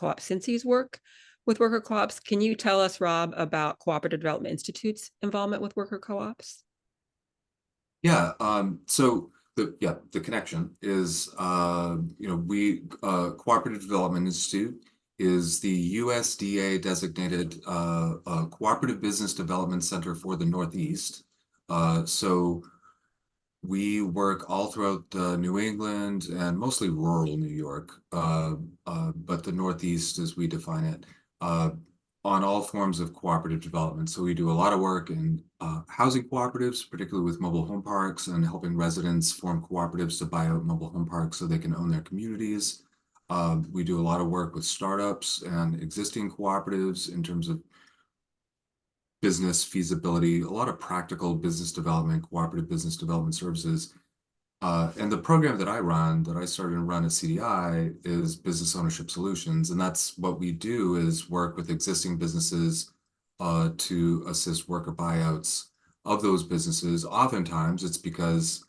Co-op Cincy's work with worker co-ops. Can you tell us, Rob, about Cooperative Development Institute's involvement with worker co-ops? Yeah, so the connection is we Cooperative Development Institute is the USDA designated Cooperative Business Development Center for the Northeast. So we work all throughout New England and mostly rural New York, but the Northeast, as we define it, on all forms of cooperative development. So we do a lot of work in housing cooperatives, particularly with mobile home parks and helping residents form cooperatives to buy out mobile home parks so they can own their communities. We do a lot of work with startups and existing cooperatives in terms of business feasibility, a lot of practical business development, cooperative business development services. And the program that I run, that I started to run at CDI, is Business Ownership Solutions. And that's what we do, is work with existing businesses to assist worker buyouts of those businesses. Oftentimes it's because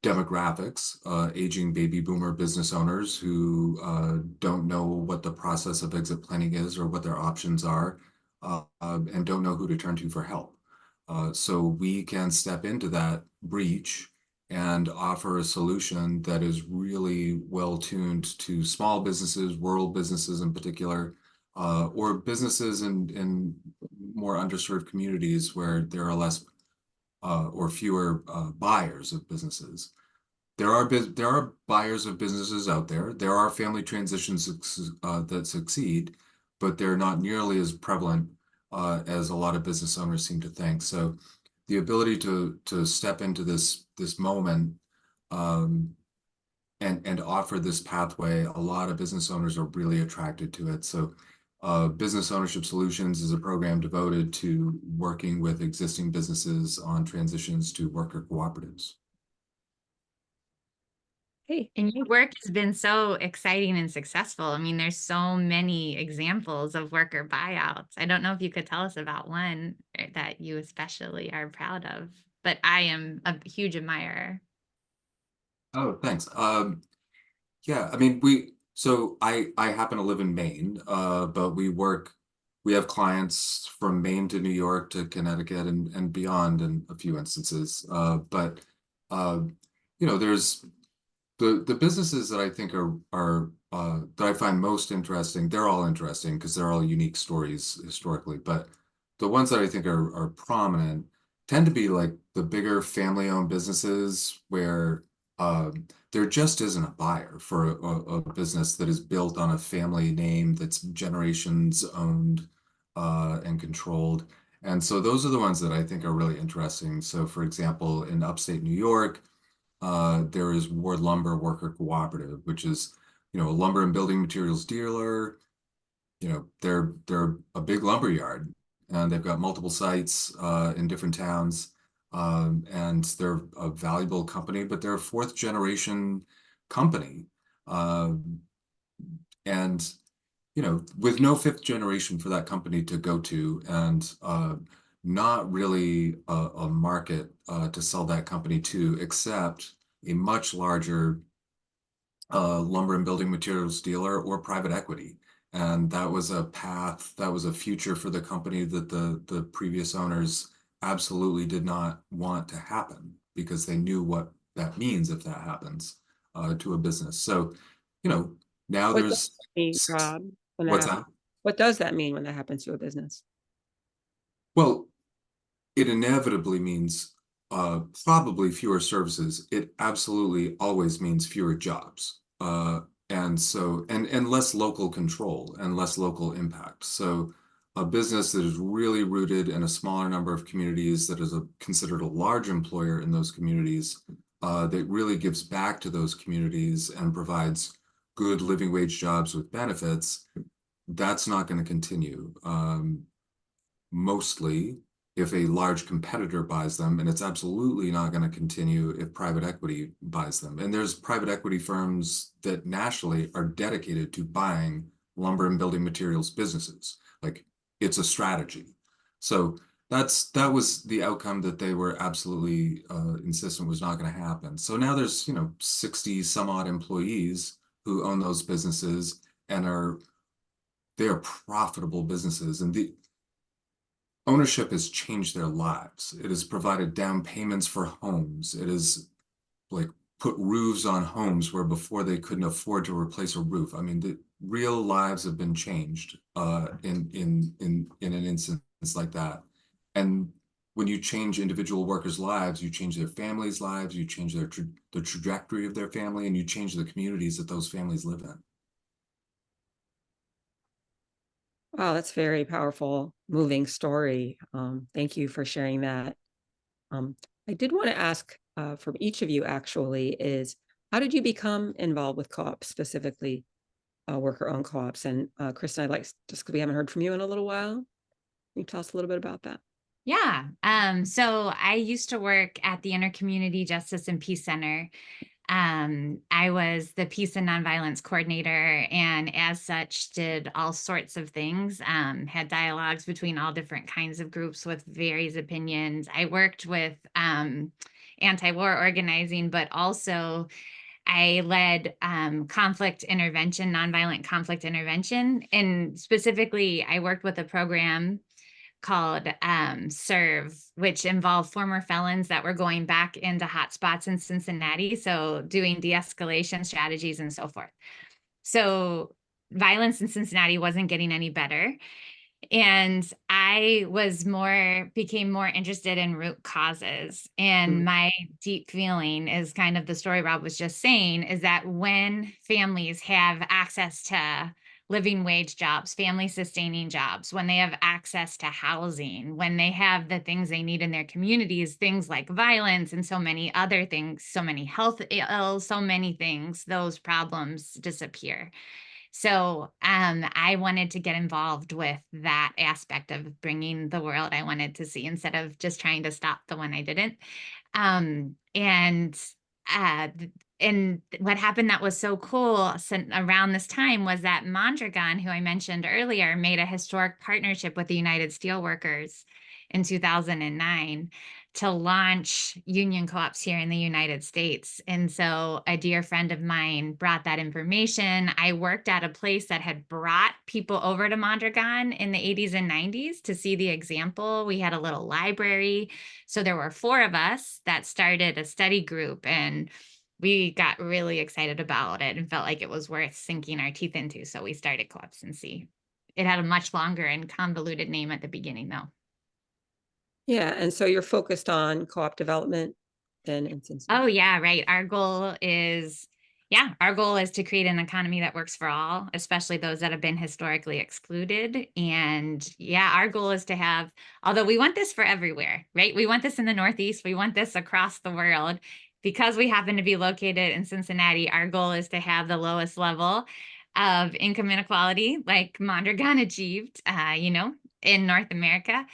demographics, aging baby boomer business owners who don't know what the process of exit planning is or what their options are, and don't know who to turn to for help. So we can step into that breach and offer a solution that is really well tuned to small businesses, rural businesses in particular, or businesses in more underserved communities where there are less or fewer buyers of businesses. There are buyers of businesses out there. There are family transitions that succeed, but they're not nearly as prevalent as a lot of business owners seem to think. So the ability to step into this moment and offer this pathway, a lot of business owners are really attracted to it. So Business Ownership Solutions is a program devoted to working with existing businesses on transitions to worker cooperatives. Hey, and your work has been so exciting and successful. I mean, there's so many examples of worker buyouts. I don't know if you could tell us about one that you especially are proud of, but I am a huge admirer. Oh, thanks. Yeah, I mean, I happen to live in Maine, but we have clients from Maine to New York to Connecticut and beyond in a few instances. But there's the businesses that I think are that I find most interesting. They're all interesting because they're all unique stories historically. But the ones that I think are prominent tend to be like the bigger family-owned businesses where there just isn't a buyer for a business that is built on a family name that's generations owned and controlled. And so those are the ones that I think are really interesting. So for example, in upstate New York, there is Ward Lumber Worker Cooperative, which is, a lumber and building materials dealer. They're a big lumber yard, and they've got multiple sites in different towns. And they're a valuable company, but they're a fourth generation company. And with no fifth generation for that company to go to, and not really a market to sell that company to, except a much larger lumber and building materials dealer or private equity. And that was a path, that was a future for the company that the previous owners absolutely did not want to happen, because they knew what that means if that happens to a business. So, now What does there's that mean, Rob, when that what's happens? that? What does that mean when that happens to a business? Well, it inevitably means probably fewer services. It absolutely always means fewer jobs. And less local control and less local impact. So a business that is really rooted in a smaller number of communities, that is considered a large employer in those communities, that really gives back to those communities and provides good living wage jobs with benefits, that's not going to continue. Mostly if a large competitor buys them, and it's absolutely not going to continue if private equity buys them. And there's private equity firms that nationally are dedicated to buying lumber and building materials businesses. Like, it's a strategy. So that was the outcome that they were absolutely insistent was not going to happen. So now there's 60 some odd employees who own those businesses, and they are profitable businesses, and the ownership has changed their lives. It has provided down payments for homes. It has like put roofs on homes where before they couldn't afford to replace a roof. I mean, the real lives have been changed in an instance like that. And when you change individual workers' lives, you change their families' lives, you change the trajectory of their family, and you change the communities that those families live in. Wow, that's very powerful, moving story. Thank you for sharing that. I did want to ask from each of you actually is, how did you become involved with co-ops, specifically worker-owned co-ops? And Kristen, I'd like, just because we haven't heard from you in a little while, can you tell us a little bit about that? Yeah. So I used to work at the Intercommunity Justice and Peace Center. I was the Peace and Nonviolence Coordinator, and as such did all sorts of things, had dialogues between all different kinds of groups with various opinions. I worked with anti-war organizing, but also I led conflict intervention, nonviolent conflict intervention. And specifically, I worked with a program called Serve, which involved former felons that were going back into hotspots in Cincinnati. So doing de-escalation strategies and so forth. So violence in Cincinnati wasn't getting any better. And I became more interested in root causes. And my deep feeling is kind of the story Rob was just saying, is that when families have access to living wage jobs, family sustaining jobs, when they have access to housing, when they have the things they need in their communities, things like violence and so many other things, so many health ills, so many things, those problems disappear. So I wanted to get involved with that aspect of bringing the world I wanted to see instead of just trying to stop the one I didn't. And what happened that was so cool around this time was that Mondragon, who I mentioned earlier, made a historic partnership with the United Steelworkers in 2009 to launch union co-ops here in the United States. And so a dear friend of mine brought that information. I worked at a place that had brought people over to Mondragon in the 80s and 90s to see the example. We had a little library. So there were 4 of us that started a study group, and we got really excited about it and felt like it was worth sinking our teeth into. So we started Co-op Cincy. It had a much longer and convoluted name at the beginning, though. Yeah, and so you're focused on co-op development then in Cincinnati. Oh yeah, right. Our goal is to create an economy that works for all, especially those that have been historically excluded. And yeah, our goal is to have, although we want this for everywhere, right? We want this in the Northeast, we want this across the world. Because we happen to be located in Cincinnati, our goal is to have the lowest level of income inequality like Mondragon achieved, in North America.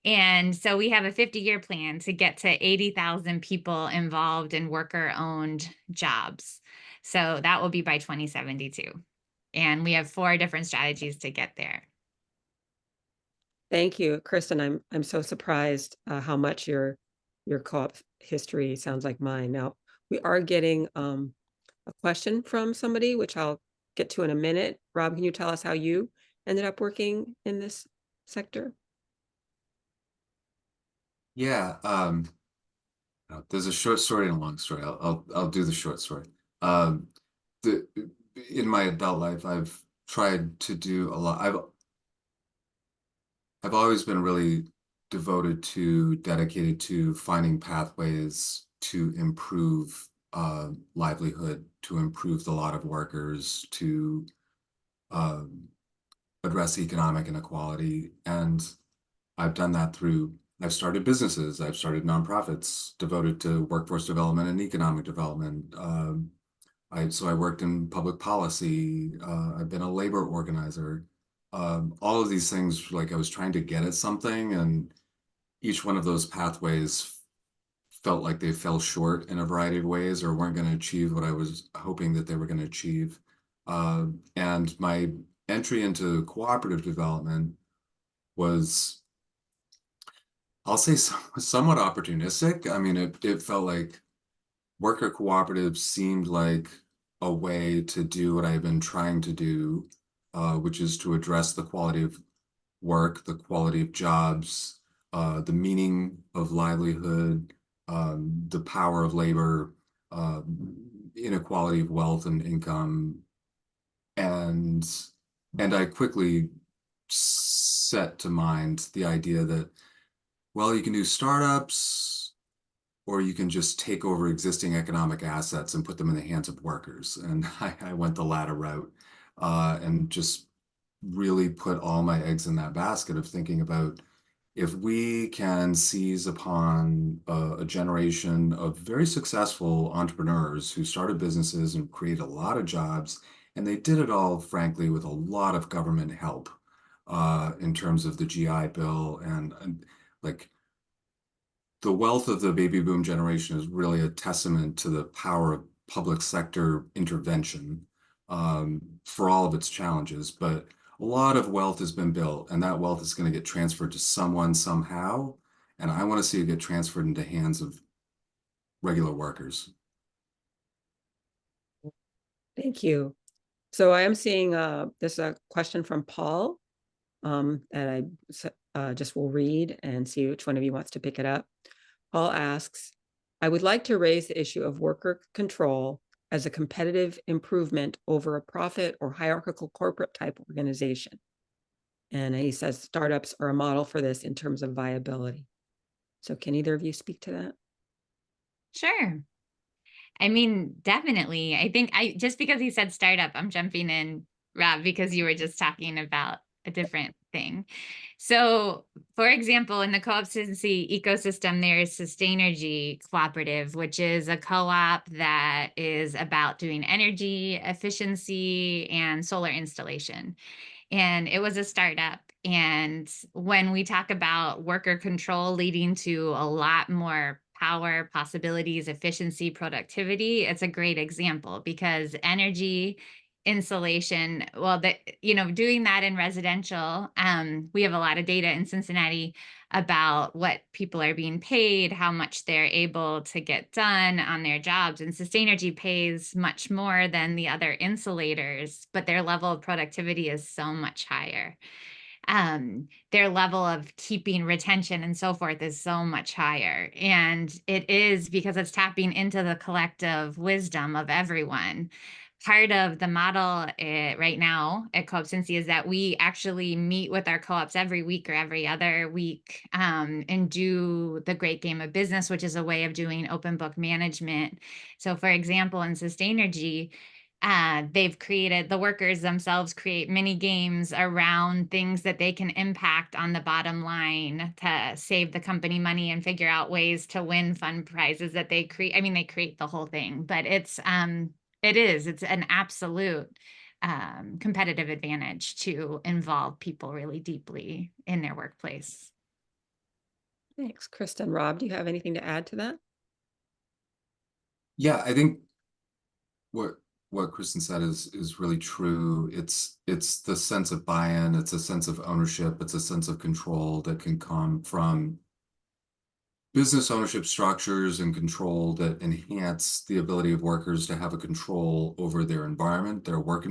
And so we have a 50-year plan to get to 80,000 people involved in worker-owned jobs. So that will be by 2072. And we have 4 different strategies to get there. Thank you, Kristen. I'm so surprised how much your co-op history sounds like mine. Now, we are getting a question from somebody, which I'll get to in a minute. Rob, can you tell us how you ended up working in this sector? Yeah, there's a short story and a long story. I'll do the short story. In my adult life, I've tried to do a lot. I've always been really dedicated to finding pathways to improve livelihood, to improve the lot of workers, to address economic inequality. And I've done that I've started businesses, I've started nonprofits devoted to workforce development and economic development. So I worked in public policy. I've been a labor organizer. All of these things, like I was trying to get at something, and each one of those pathways felt like they fell short in a variety of ways or weren't going to achieve what I was hoping that they were going to achieve. And my entry into cooperative development was, I'll say, somewhat opportunistic. I mean, it felt like worker cooperatives seemed like a way to do what I've been trying to do which is to address the quality of work, the quality of jobs, the meaning of livelihood, the power of labor, inequality of wealth and income. And I quickly set to mind the idea that, well, you can do startups, or you can just take over existing economic assets and put them in the hands of workers. And I went the latter route, and just really put all my eggs in that basket of thinking about, if we can seize upon a generation of very successful entrepreneurs who started businesses and created a lot of jobs, and they did it all, frankly, with a lot of government help, in terms of the GI Bill, and like, the wealth of the baby boom generation is really a testament to the power of public sector intervention, for all of its challenges. But a lot of wealth has been built, and that wealth is going to get transferred to someone somehow. And I want to see it get transferred into hands of regular workers. Thank you. So I am seeing there's a question from Paul that I just will read and see which one of you wants to pick it up. Paul asks, I would like to raise the issue of worker control as a competitive improvement over a profit or hierarchical corporate type organization. And he says startups are a model for this in terms of viability. So can either of you speak to that? Sure. I mean, definitely. I think just because he said startup, I'm jumping in, Rob, because you were just talking about a different thing. So, for example, in the Co-op Cincy ecosystem, there is Sustainergy Cooperative, which is a co-op that is about doing energy efficiency and solar installation. And it was a startup. And when we talk about worker control leading to a lot more power, possibilities, efficiency, productivity, it's a great example, because energy insulation, well, doing that in residential, we have a lot of data in Cincinnati about what people are being paid, how much they're able to get done on their jobs. And Sustainergy pays much more than the other insulators, but their level of productivity is so much higher. Their level of keeping retention and so forth is so much higher. And it is because it's tapping into the collective wisdom of everyone. Part of the model right now at Co-op Cincy is that we actually meet with our co-ops every week or every other week, and do the Great Game of Business, which is a way of doing open book management. So for example, in Sustainergy, the workers themselves create mini games around things that they can impact on the bottom line to save the company money and figure out ways to win fun prizes that they create. I mean, they create the whole thing, but it's an absolute competitive advantage to involve people really deeply in their workplace. Thanks, Kristen. Rob, do you have anything to add to that? Yeah, I think what Kristen said is really true. It's the sense of buy-in, it's a sense of ownership, it's a sense of control that can come from business ownership structures and control that enhance the ability of workers to have a control over their environment, their work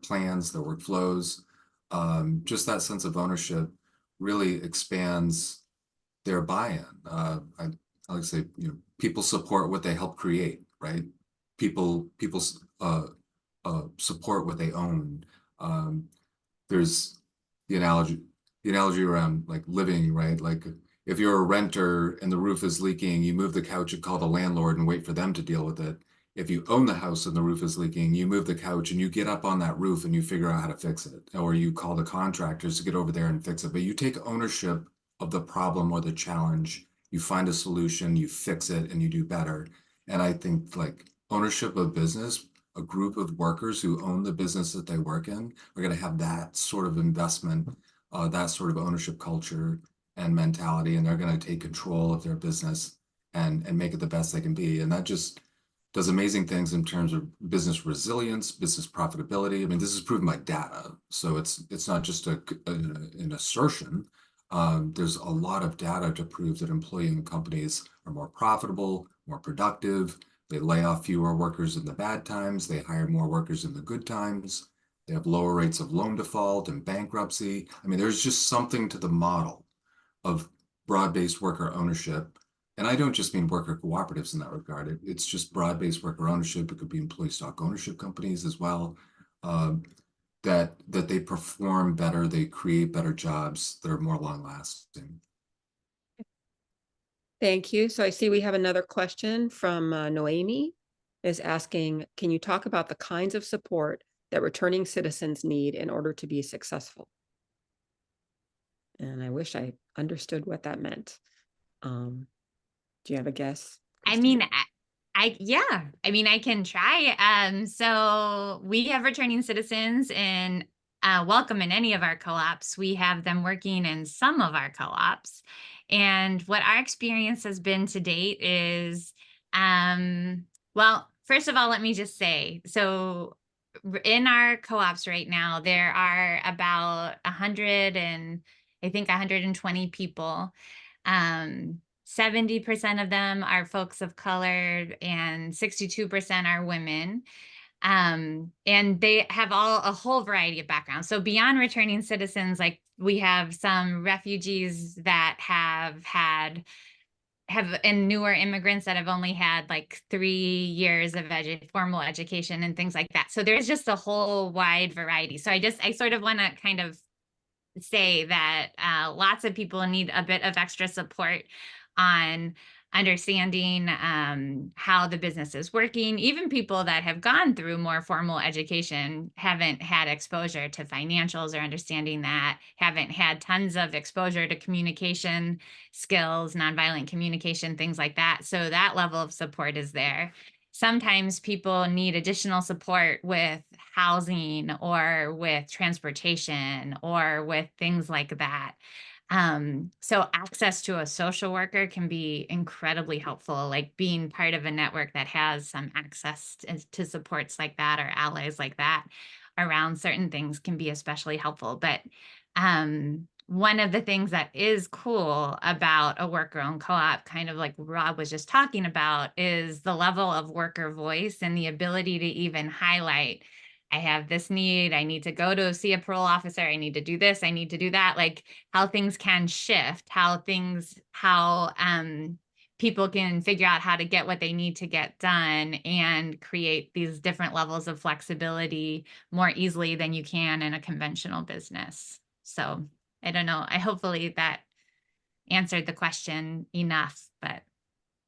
plans, their workflows. Just that sense of ownership really expands their buy-in. I like to say, people support what they help create, right? People support what they own. There's the analogy around like living, right? Like, if you're a renter and the roof is leaking, you move the couch and call the landlord and wait for them to deal with it. If you own the house and the roof is leaking, you move the couch and you get up on that roof and you figure out how to fix it, or you call the contractors to get over there and fix it. But you take ownership of the problem or the challenge, you find a solution, you fix it, and you do better. And I think like ownership of business, a group of workers who own the business that they work in are going to have that sort of investment, that sort of ownership culture and mentality, and they're going to take control of their business and make it the best they can be. And that just does amazing things in terms of business resilience, business profitability. I mean, this is proven by data, so it's not just an assertion. There's a lot of data to prove that employee-owned companies are more profitable, more productive. They lay off fewer workers in the bad times. They hire more workers in the good times. They have lower rates of loan default and bankruptcy. I mean, there's just something to the model of broad-based worker ownership. And I don't just mean worker cooperatives in that regard. It's just broad-based worker ownership. It could be employee stock ownership companies as well. That they perform better, they create better jobs that are more long-lasting. Thank you. So I see we have another question from Noemi is asking, can you talk about the kinds of support that returning citizens need in order to be successful? And I wish I understood what that meant. Do you have a guess, I Kristen? mean, yeah, I mean, I can try. So we have returning citizens and welcome in any of our co-ops. We have them working in some of our co-ops. And what our experience has been to date is, well, first of all, let me just say, so in our co-ops right now, there are about 100 and I think 120 people. 70% of them are folks of color and 62% are women. And they have a whole variety of backgrounds. So beyond returning citizens, like we have some refugees that have and newer immigrants that have only had like 3 years of formal education and things like that. So there's just a whole wide variety. So I sort of want to kind of say that lots of people need a bit of extra support on understanding how the business is working. Even people that have gone through more formal education haven't had exposure to financials or understanding that, haven't had tons of exposure to communication skills, nonviolent communication, things like that. So that level of support is there. Sometimes people need additional support with housing or with transportation or with things like that. So access to a social worker can be incredibly helpful, like being part of a network that has some access to supports like that or allies like that around certain things can be especially helpful. But one of the things that is cool about a worker-owned co-op, kind of like Rob was just talking about, is the level of worker voice and the ability to even highlight, I have this need, I need to go to see a parole officer, I need to do this, I need to do that, like how things can shift, how people can figure out how to get what they need to get done and create these different levels of flexibility more easily than you can in a conventional business. So I don't know. Hopefully that answered the question enough, but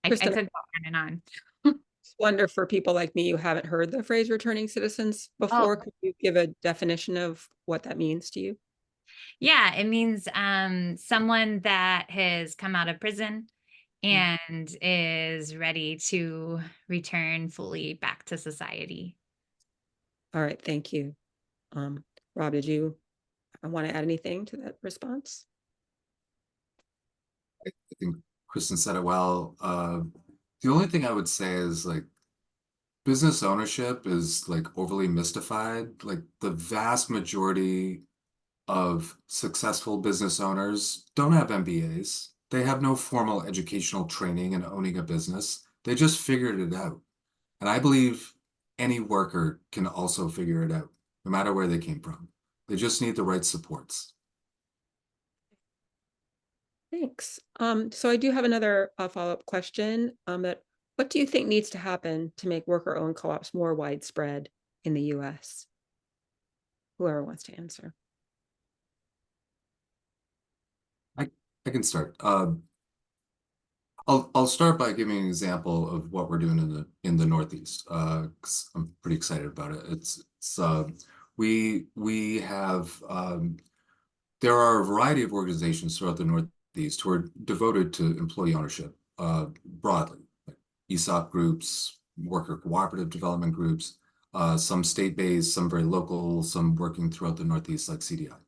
I Kristen, could go on and on. wonder for people like me who haven't heard the phrase returning citizens before, could you give a definition of what that means to you? Yeah, it means someone that has come out of prison and is ready to return fully back to society. All right, thank you. Rob, did you want to add anything to that response? I think Kristen said it well. The only thing I would say is like business ownership is like overly mystified. Like the vast majority of successful business owners don't have MBAs. They have no formal educational training in owning a business. They just figured it out. And I believe any worker can also figure it out, no matter where they came from. They just need the right supports. Thanks. So I do have another follow-up question. That what do you think needs to happen to make worker-owned co-ops more widespread in the US? Whoever wants to answer. I can start. I'll start by giving an example of what we're doing in the Northeast. 'Cause I'm pretty excited about it. We have there are a variety of organizations throughout the Northeast who are devoted to employee ownership broadly, like ESOP groups, worker cooperative development groups, some state-based, some very local, some working throughout the Northeast like CDI.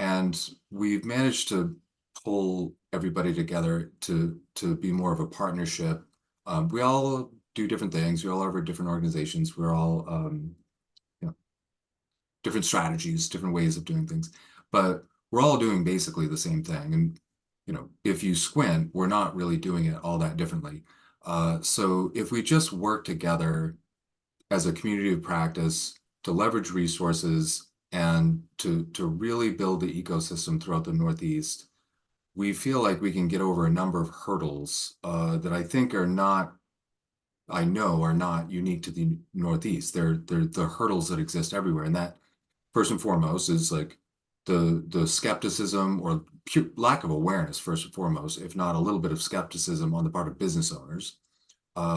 And we've managed to pull everybody together to be more of a partnership. We all do different things. We all have our different organizations. We're all different strategies, different ways of doing things, but we're all doing basically the same thing. And if you squint, we're not really doing it all that differently. So if we just work together as a community of practice to leverage resources and to really build the ecosystem throughout the Northeast, we feel like we can get over a number of hurdles that I think are not, I know are not unique to the Northeast. They're the hurdles that exist everywhere. And that first and foremost is like the skepticism or lack of awareness, first and foremost, if not a little bit of skepticism on the part of business owners.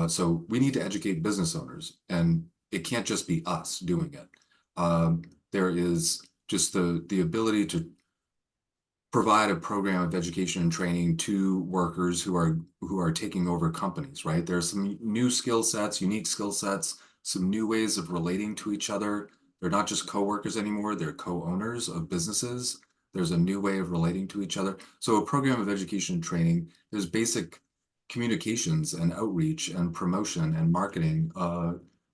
So we need to educate business owners, and it can't just be us doing it. There is just the ability to provide a program of education and training to workers who are taking over companies, right? There's some new skill sets, unique skill sets, some new ways of relating to each other. They're not just co-workers anymore, they're co-owners of businesses. There's a new way of relating to each other. So a program of education and training, there's basic communications and outreach and promotion and marketing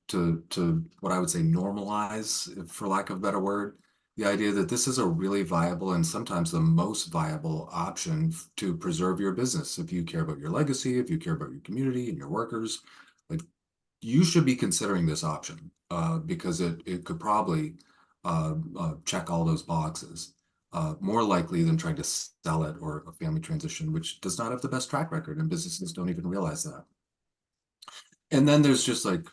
to what I would say normalize, for lack of a better word, the idea that this is a really viable and sometimes the most viable option to preserve your business. If you care about your legacy, if you care about your community and your workers, like you should be considering this option because it could probably check all those boxes more likely than trying to sell it or a family transition, which does not have the best track record, and businesses don't even realize that. And then there's just like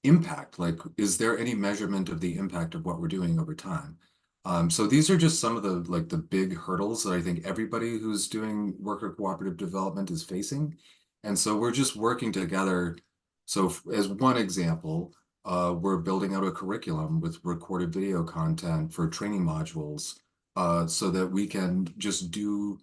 impact, like, is there any measurement of the impact of what we're doing over time? So these are just some of the big hurdles that I think everybody who's doing worker cooperative development is facing. And so we're just working together. So as one example, we're building out a curriculum with recorded video content for training modules so that we can just do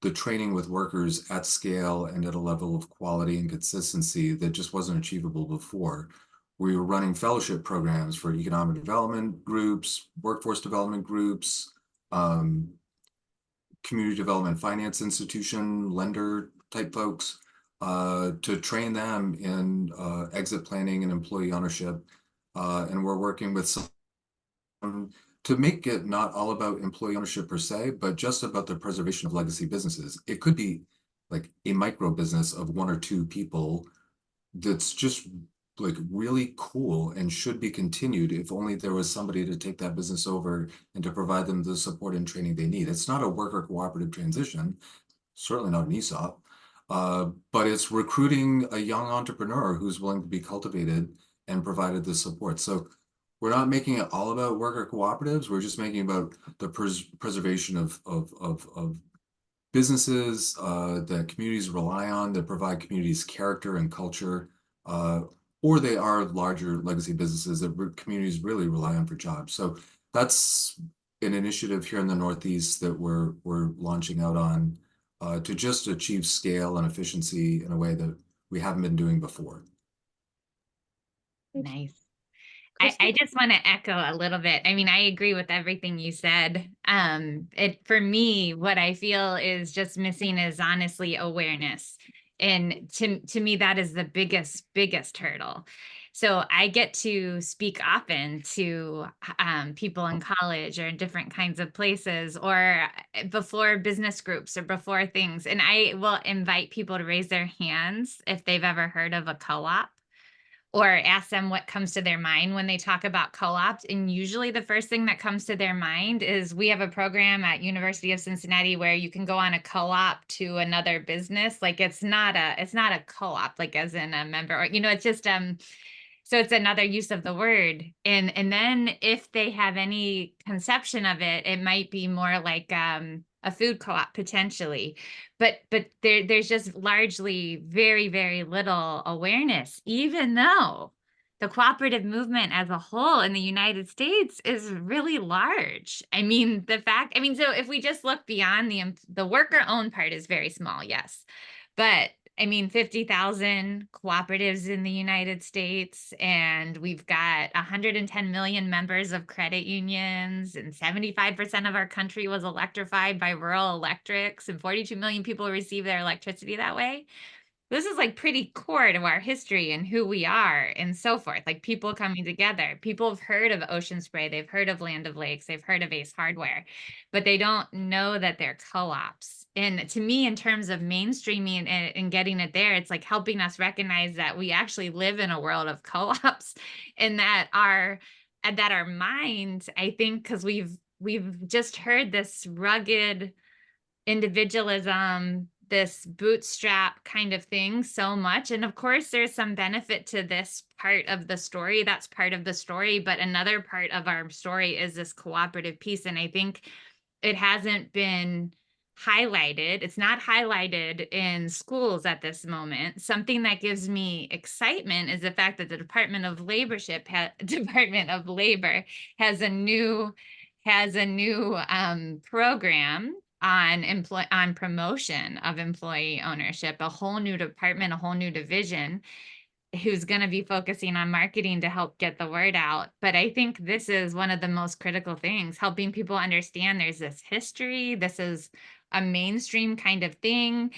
the training with workers at scale and at a level of quality and consistency that just wasn't achievable before. We were running fellowship programs for economic development groups, workforce development groups, community development finance institution, lender type folks, to train them in exit planning and employee ownership. And we're working with some to make it not all about employee ownership per se, but just about the preservation of legacy businesses. It could be like a micro business of one or two people that's just like really cool and should be continued if only there was somebody to take that business over and to provide them the support and training they need. It's not a worker cooperative transition, certainly not an ESOP, but it's recruiting a young entrepreneur who's willing to be cultivated and provided the support. So we're not making it all about worker cooperatives. We're just making about the preservation of businesses that communities rely on, that provide communities character and culture, or they are larger legacy businesses that communities really rely on for jobs. So that's an initiative here in the Northeast that we're launching out on to just achieve scale and efficiency in a way that we haven't been doing before. Nice. Kristen? I just want to echo a little bit. I mean, I agree with everything you said. For me, what I feel is just missing is honestly awareness. And to me, that is the biggest hurdle. So I get to speak often to people in college or in different kinds of places or before business groups or before things. And I will invite people to raise their hands if they've ever heard of a co-op, or ask them what comes to their mind when they talk about co-ops. And usually the first thing that comes to their mind is we have a program at University of Cincinnati where you can go on a co-op to another business. Like it's not a co-op, like as in a member, or, it's just, so it's another use of the word. And then if they have any conception of it, it might be more like a food co-op potentially. But there's just largely very, very little awareness, even though the cooperative movement as a whole in the United States is really large. I mean, so if we just look beyond the worker owned part is very small, yes. But I mean, 50,000 cooperatives in the United States, and we've got 110 million members of credit unions, and 75% of our country was electrified by rural electrics, and 42 million people receive their electricity that way. This is like pretty core to our history and who we are and so forth, like people coming together. People have heard of Ocean Spray, they've heard of Land of Lakes, they've heard of Ace Hardware, but they don't know that they're co-ops. And to me, in terms of mainstreaming and getting it there, it's like helping us recognize that we actually live in a world of co-ops and that our that our mind, I think, because we've just heard this rugged individualism, this bootstrap kind of thing so much. And of course, there's some benefit to this part of the story. That's part of the story. But another part of our story is this cooperative piece. And I think it hasn't been highlighted. It's not highlighted in schools at this moment. Something that gives me excitement is the fact that the Department of Labor has a new program on promotion of employee ownership, a whole new department, a whole new division who's going to be focusing on marketing to help get the word out. But I think this is one of the most critical things, helping people understand there's this history. This is a mainstream kind of thing.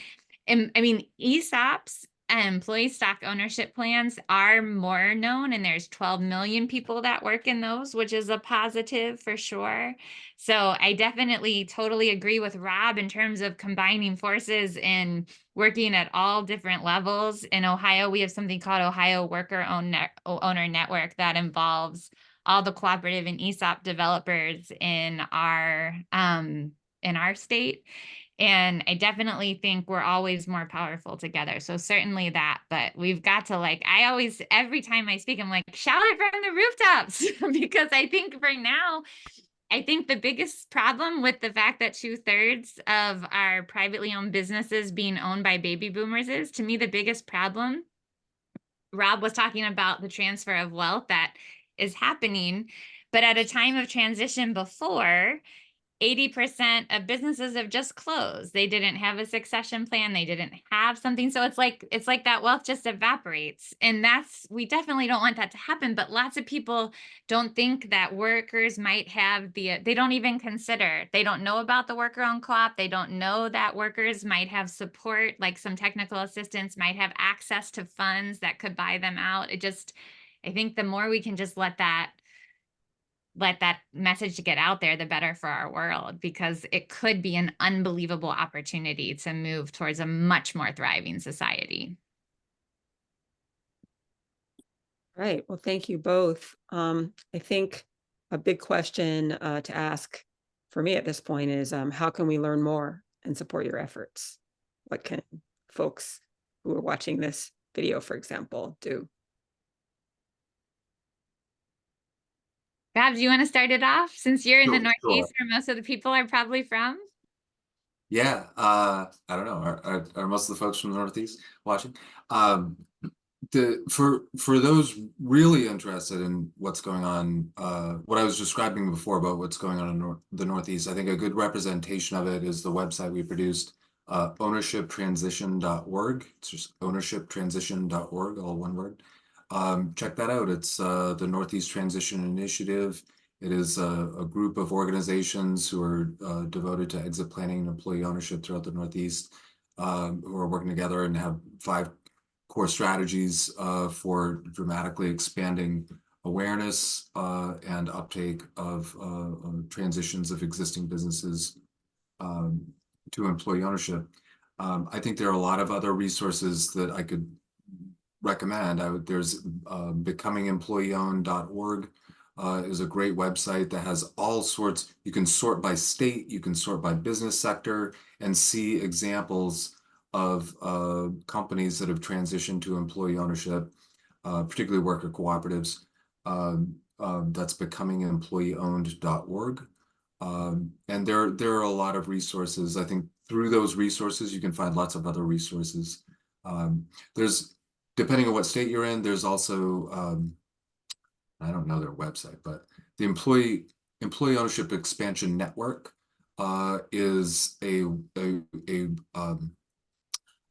And I mean, ESOPs and employee stock ownership plans are more known, and there's 12 million people that work in those, which is a positive for sure. So I definitely totally agree with Rob in terms of combining forces and working at all different levels. In Ohio, we have something called Ohio Owner Network that involves all the cooperative and ESOP developers in our state. And I definitely think we're always more powerful together. So certainly that, but we've got to, like, I always, every time I speak, I'm like, shout it from the rooftops, because I think for now, I think the biggest problem with the fact that 2/3 of our privately owned businesses being owned by baby boomers is, to me, the biggest problem. Rob was talking about the transfer of wealth that is happening, but at a time of transition before, 80% of businesses have just closed. They didn't have a succession plan. They didn't have something. So it's like that wealth just evaporates. And we definitely don't want that to happen. But lots of people don't think that workers might have they don't even consider, they don't know about the worker-owned co-op. They don't know that workers might have support, like some technical assistance, might have access to funds that could buy them out. I think the more we can just let that message to get out there, the better for our world, because it could be an unbelievable opportunity to move towards a much more thriving society. Right. Well, thank you both. I think a big question to ask for me at this point is, how can we learn more and support your efforts? What can folks who are watching this video, for example, do? Rob, do you want to start it off, since you're in the Sure, Northeast, sure. where most of the people are probably from? Yeah, I don't know. Are most of the folks from the Northeast watching? Um, for those really interested in what's going on, what I was describing before about what's going on in the Northeast, I think a good representation of it is the website we produced, ownershiptransition.org. It's just ownershiptransition.org, all one word. Check that out. It's the Northeast Transition Initiative. It is a group of organizations who are devoted to exit planning and employee ownership throughout the Northeast, who are working together and have 5 core strategies for dramatically expanding awareness and uptake of transitions of existing businesses to employee ownership. I think there are a lot of other resources that I could recommend. There's becomingemployeeowned.org is a great website that has all sorts. You can sort by state, you can sort by business sector, and see examples of companies that have transitioned to employee ownership, particularly worker cooperatives. That's becomingemployeeowned.org. And there are a lot of resources. I think through those resources, you can find lots of other resources. There's, depending on what state you're in, there's also, I don't know their website, but the Employee Ownership Expansion Network is a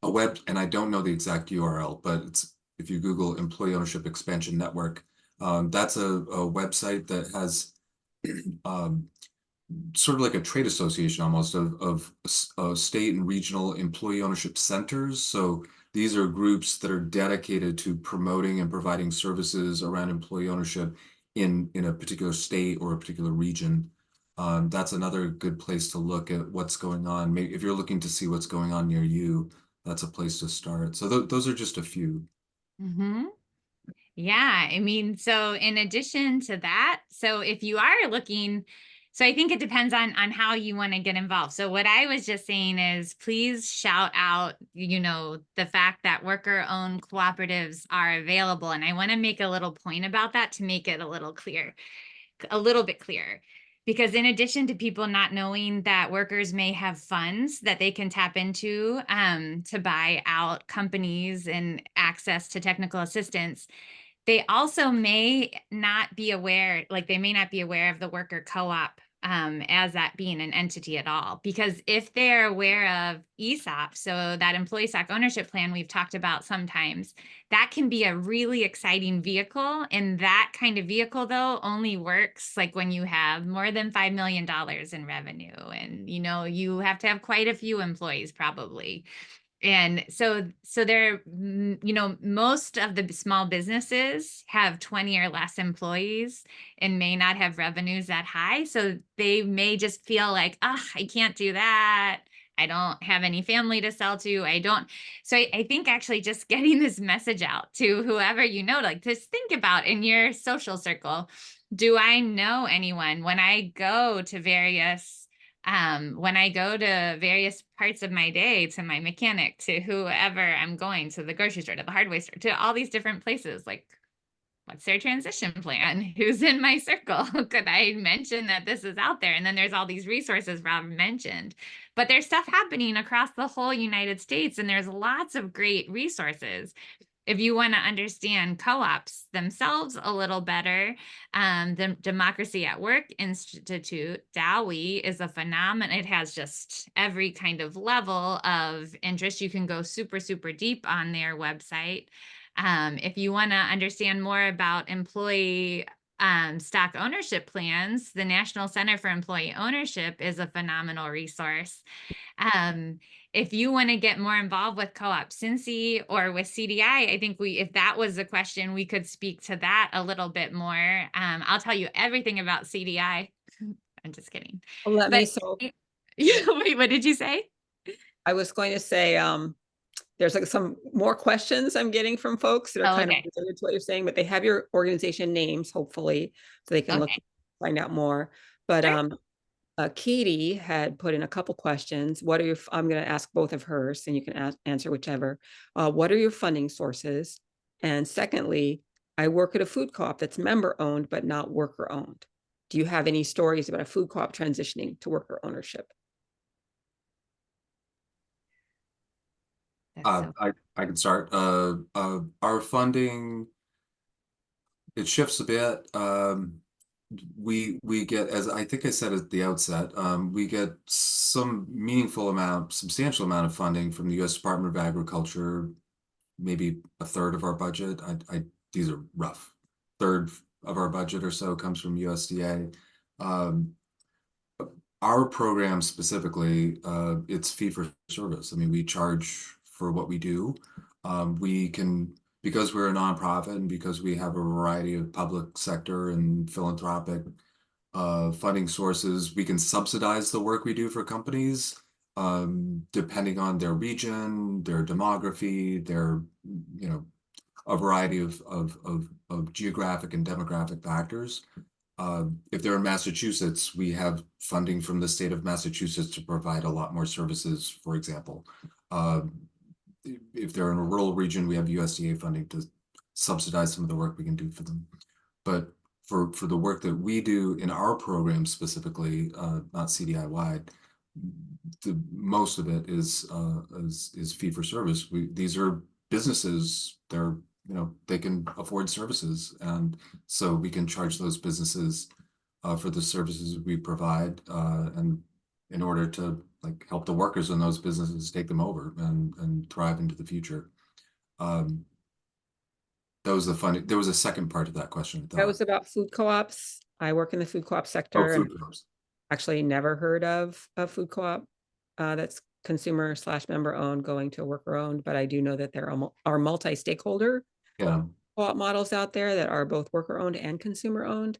web, and I don't know the exact URL, but it's, if you Google Employee Ownership Expansion Network, that's a website that has sort of like a trade association almost of state and regional employee ownership centers. So these are groups that are dedicated to promoting and providing services around employee ownership in a particular state or a particular region. That's another good place to look at what's going on. Maybe if you're looking to see what's going on near you, that's a place to start. So those are just a few. Mm-hmm. Yeah, I mean, so in addition to that, so if you are looking, so I think it depends on how you want to get involved. So what I was just saying is please shout out, the fact that worker-owned cooperatives are available. And I want to make a little point about that to make it a little bit clearer. Because in addition to people not knowing that workers may have funds that they can tap into to buy out companies and access to technical assistance, they also may not be aware, like they may not be aware of the worker co-op as that being an entity at all. Because if they're aware of ESOP, so that employee stock ownership plan we've talked about sometimes, that can be a really exciting vehicle. And that kind of vehicle, though, only works like when you have more than $5 million in revenue. And, you have to have quite a few employees probably. And so most of the small businesses have 20 or less employees and may not have revenues that high. So they may just feel like, oh, I can't do that. I don't have any family to sell to. I don't. So I think actually just getting this message out to whoever, like just think about in your social circle, do I know anyone when I go to various parts of my day, to my mechanic, to whoever I'm going, to the grocery store, to the hardware store, to all these different places, like, what's their transition plan? Who's in my circle? Could I mention that this is out there? And then there's all these resources Rob mentioned, but there's stuff happening across the whole United States, and there's lots of great resources. If you want to understand co-ops themselves a little better, the Democracy at Work Institute, DOWI, is a phenomenon. It has just every kind of level of interest. You can go super, super deep on their website. If you want to understand more about employee stock ownership plans, the National Center for Employee Ownership is a phenomenal resource. Um, if you want to get more involved with Co-op Cincy or with CDI, I think if that was a question, we could speak to that a little bit more. I'll tell you everything about CDI. I'm just kidding. Well, let me, But so wait, what did you say? I was going to say, there's like some more questions I'm getting from folks that are Oh, kind of okay. related to what you're saying, but they have your organization names, hopefully, so they can look, Okay. find out more. But Sure. Katie had put in a couple questions. What are your, I'm going to ask both of hers and you can answer whichever. What are your funding sources? And secondly, I work at a food co-op that's member owned, but not worker owned. Do you have any stories about a food co-op transitioning to worker ownership? That's so I can start. Our funding, it shifts a bit. We get, as I think I said at the outset, we get some substantial amount of funding from the U.S. Department of Agriculture, maybe a third of our budget. These are rough. Third of our budget or so comes from USDA. Our program specifically, it's fee for service. I mean, we charge for what we do. We can, because we're a nonprofit and because we have a variety of public sector and philanthropic funding sources, we can subsidize the work we do for companies, depending on their region, their demography, their, a variety of geographic and demographic factors. If they're in Massachusetts, we have funding from the state of Massachusetts to provide a lot more services, for example. If they're in a rural region, we have USDA funding to subsidize some of the work we can do for them. But for the work that we do in our program specifically, not CDI wide, most of it is fee for service. These are businesses. They're, they can afford services, and so we can charge those businesses for the services we provide, and in order to help the workers in those businesses take them over and thrive into the future. That was the funding. There was a second part of that question, I That thought. was about food co-ops. I work in the food co-op Oh, sector and food co-ops. actually never heard of a food co-op that's consumer/member owned going to worker owned, but I do know that there are multi-stakeholder Yeah. co-op models out there that are both worker owned and consumer owned.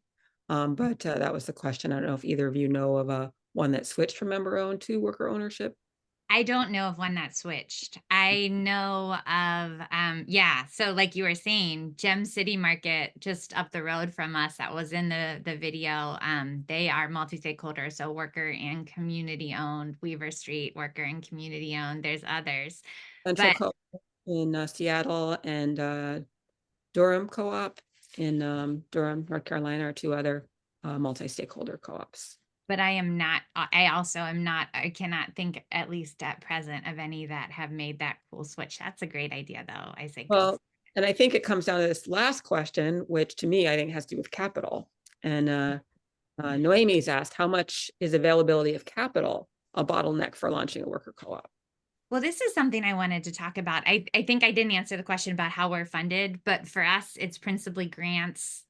But that was the question. I don't know if either of you know of one that switched from member owned to worker ownership. I don't know of one that switched. I know of, yeah. So like you were saying, Gem City Market just up the road from us that was in the video. They are multi-stakeholder, so worker and community owned. Weaver Street, worker and community owned. There's others, Central but Co in Seattle and Durham Co-op in Durham, North Carolina are two other multi-stakeholder co-ops. I am not, I also am not, I cannot think, at least at present, of any that have made that cool switch. That's a great idea, though. I say go. Well, and I think it comes down to this last question, which to me, I think has to do with capital. And Noemi's asked, how much is availability of capital a bottleneck for launching a worker co-op? Well, this is something I wanted to talk about. I think I didn't answer the question about how we're funded, but for us, it's principally grants.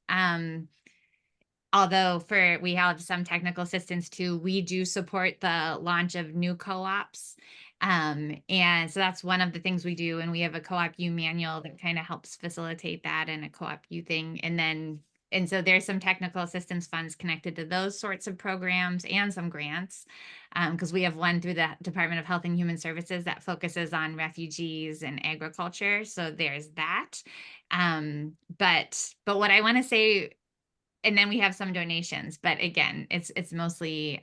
Although we have some technical assistance too, we do support the launch of new co-ops. And so that's one of the things we do. And we have a co-op U manual that kind of helps facilitate that, and a co-op U thing. And so there's some technical assistance funds connected to those sorts of programs and some grants. Because we have one through the Department of Health and Human Services that focuses on refugees and agriculture. So there's that. But what I want to say, and then we have some donations, but again, it's mostly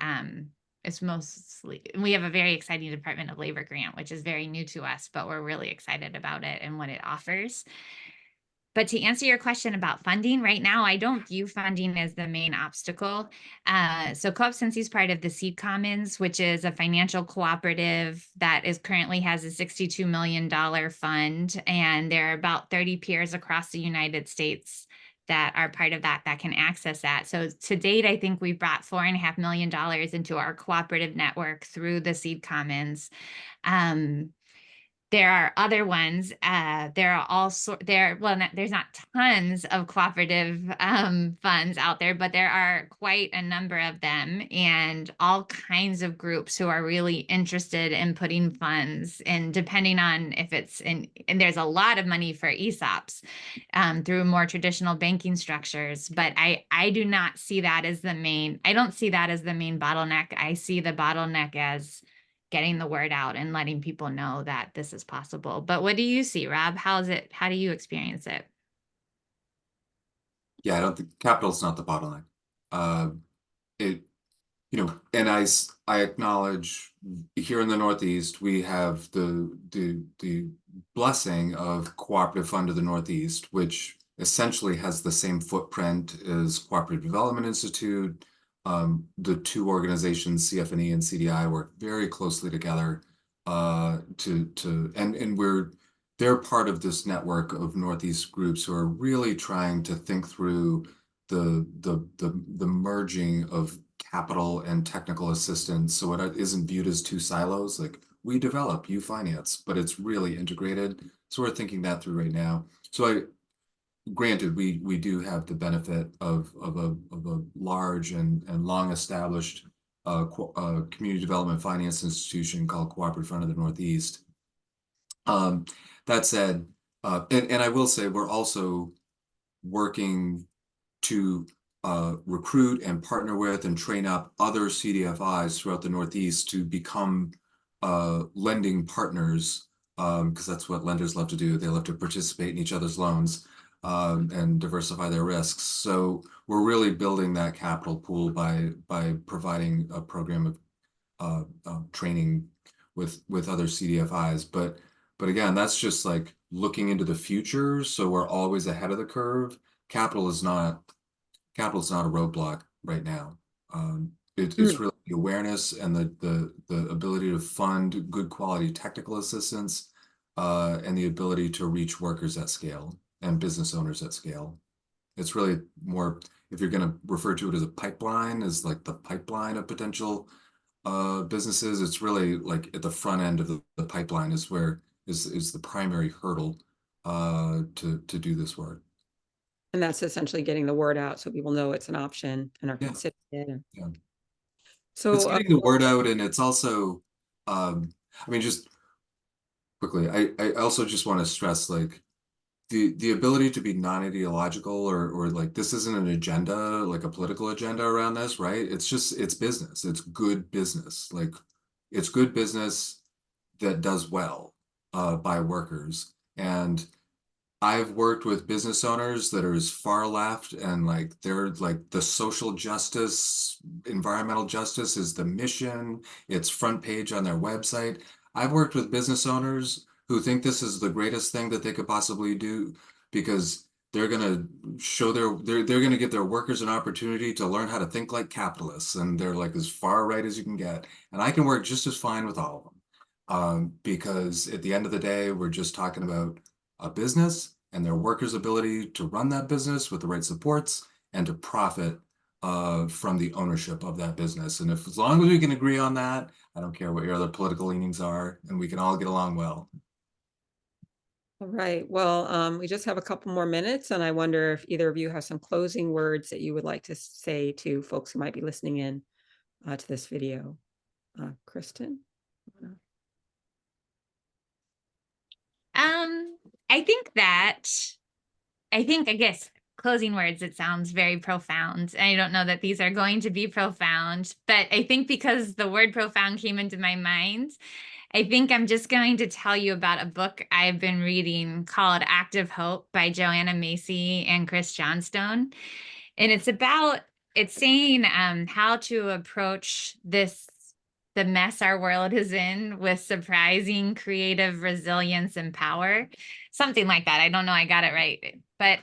we have a very exciting Department of Labor grant, which is very new to us, but we're really excited about it and what it offers. But to answer your question about funding, right now, I don't view funding as the main obstacle. So Co-op Cincy is part of the Seed Commons, which is a financial cooperative that currently has a $62 million fund. And there are about 30 peers across the United States that are part of that can access that. So to date, I think we've brought $4.5 million into our cooperative network through the Seed Commons. There are other ones. There are there's not tons of cooperative funds out there, but there are quite a number of them, and all kinds of groups who are really interested in putting funds, and depending on if it's and there's a lot of money for ESOPs through more traditional banking structures. But I do not see that as the main. I don't see that as the main bottleneck. I see the bottleneck as getting the word out and letting people know that this is possible. But what do you see, Rob? How do you experience it? Yeah, I don't think capital's not the bottleneck. And I acknowledge here in the Northeast, we have the blessing of Cooperative Fund of the Northeast, which essentially has the same footprint as Cooperative Development Institute. The two organizations, CFNE and CDI, work very closely together they're part of this network of Northeast groups who are really trying to think through the merging of capital and technical assistance, so it isn't viewed as two silos, like we develop, you finance, but it's really integrated. So we're thinking that through right now. So granted, we do have the benefit of a large and long established community development finance institution called Cooperative Fund of the Northeast. That said, and I will say we're also working to recruit and partner with and train up other CDFIs throughout the Northeast to become lending partners, because that's what lenders love to do. They love to participate in each other's loans and diversify their risks. So we're really building that capital pool by providing a program of training with other CDFIs. But again, that's just like looking into the future. So we're always ahead of the curve. Capital is not a roadblock right now. It's really the awareness and the ability to fund good quality technical assistance and the ability to reach workers at scale and business owners at scale. It's really more, if you're going to refer to it as a pipeline, as like the pipeline of potential businesses, it's really like at the front end of the pipeline is where is the primary hurdle to do this work. And that's essentially getting the word out so people know it's an option and are Yeah. considering it. Yeah. So it's getting the word out, and it's also, I mean, just quickly, I also just want to stress like the ability to be non-ideological or like this isn't an agenda, like a political agenda around this, right? It's business. It's good business. Like it's good business. that does well by workers. And I've worked with business owners that are as far left and like they're like the social justice, environmental justice is the mission. It's front page on their website. I've worked with business owners who think this is the greatest thing that they could possibly do because they're gonna show they're gonna give their workers an opportunity to learn how to think like capitalists, and they're like as far right as you can get. And I can work just as fine with all of them. Because at the end of the day, we're just talking about a business and their workers' ability to run that business with the right supports and to profit from the ownership of that business. And if as long as we can agree on that, I don't care what your other political leanings are, and we can all get along well. All right. Well, we just have a couple more minutes, and I wonder if either of you have some closing words that you would like to say to folks who might be listening in to this video. Kristen? I guess closing words, it sounds very profound. I don't know that these are going to be profound, but I think because the word profound came into my mind, I think I'm just going to tell you about a book I've been reading called Active Hope by Joanna Macy and Chris Johnstone. And it's saying how to approach the mess our world is in with surprising creative resilience and power, something like that. I don't know, I got it right, but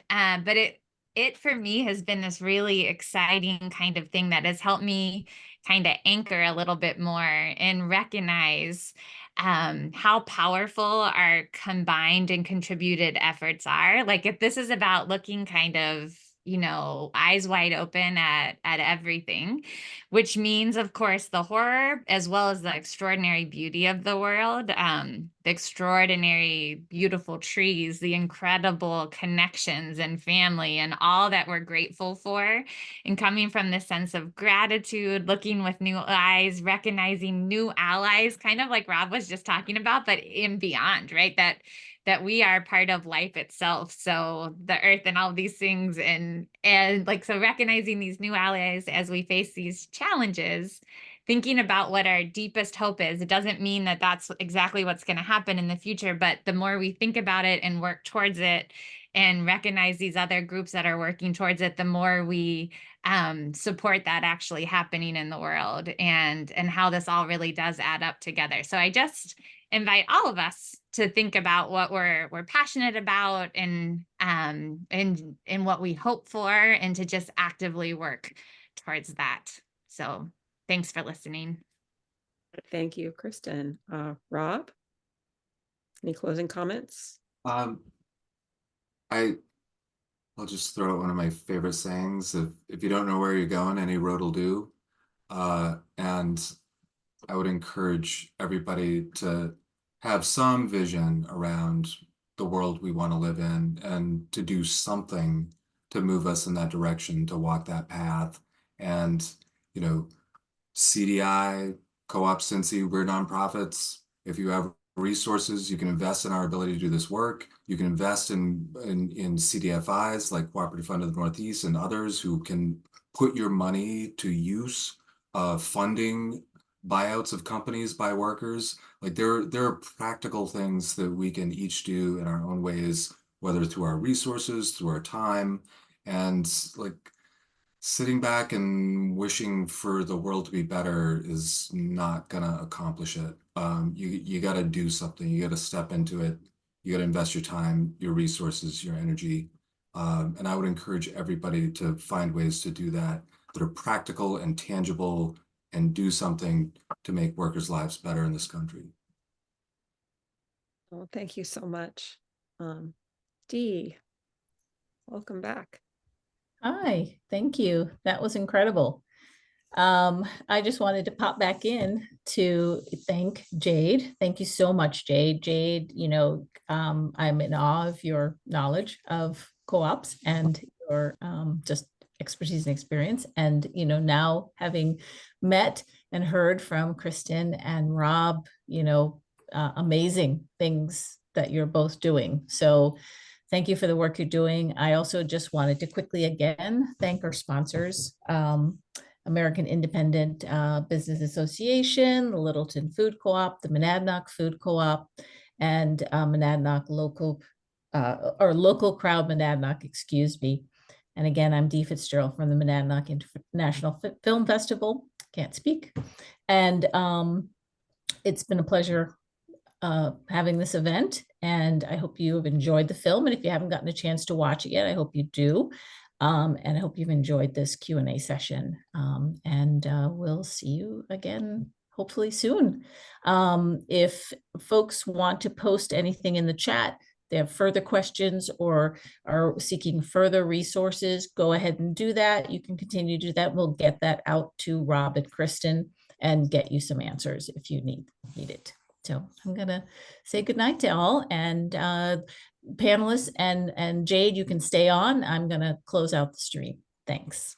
it for me has been this really exciting kind of thing that has helped me kind of anchor a little bit more and recognize how powerful our combined and contributed efforts are. Like if this is about looking kind of, eyes wide open at everything, which means, of course, the horror as well as the extraordinary beauty of the world, the extraordinary, beautiful trees, the incredible connections and family and all that we're grateful for. And coming from this sense of gratitude, looking with new eyes, recognizing new allies, kind of like Rob was just talking about, but in beyond, right? That we are part of life itself. So the earth and all these things and like, so recognizing these new allies as we face these challenges, thinking about what our deepest hope is. It doesn't mean that that's exactly what's going to happen in the future, but the more we think about it and work towards it and recognize these other groups that are working towards it, the more we support that actually happening in the world and how this all really does add up together. So I just invite all of us to think about what we're passionate about and what we hope for, and to just actively work towards that. So thanks for listening. Thank you, Kristen. Rob, any closing comments? I'll just throw out one of my favorite sayings: if you don't know where you're going, any road will do. And I would encourage everybody to have some vision around the world we want to live in and to do something to move us in that direction, to walk that path. And, CDI, Co-op Cincy, we're nonprofits. If you have resources, you can invest in our ability to do this work. You can invest in CDFIs like Cooperative Fund of the Northeast and others who can put your money to use, funding buyouts of companies by workers. Like there are practical things that we can each do in our own ways, whether through our resources, through our time, and like sitting back and wishing for the world to be better is not gonna accomplish it. You got to do something. You got to step into it. You got to invest your time, your resources, your energy. And I would encourage everybody to find ways to do that are practical and tangible, and do something to make workers' lives better in this country. Well, thank you so much. Dee, welcome back. Hi, thank you. That was incredible. I just wanted to pop back in to thank Jade. Thank you so much, Jade. Jade, I'm in awe of your knowledge of co-ops and your just expertise and experience. And, now having met and heard from Kristen and Rob, amazing things that you're both doing. So thank you for the work you're doing. I also just wanted to quickly again thank our sponsors. American Independent Business Association, the Littleton Food Co-op, the Monadnock Food Co-op, and Monadnock Local Crowd Monadnock, excuse me. And again, I'm Dee Fitzgerald from the Monadnock International Film Festival. Can't speak. And it's been a pleasure having this event, and I hope you have enjoyed the film. And if you haven't gotten a chance to watch it yet, I hope you do. And I hope you've enjoyed this Q&A session. And we'll see you again, hopefully soon. If folks want to post anything in the chat, they have further questions or are seeking further resources, go ahead and do that. You can continue to do that. We'll get that out to Rob and Kristen and get you some answers if you need it. So I'm going to say goodnight to all, and panelists and Jade, you can stay on. I'm going to close out the stream. Thanks.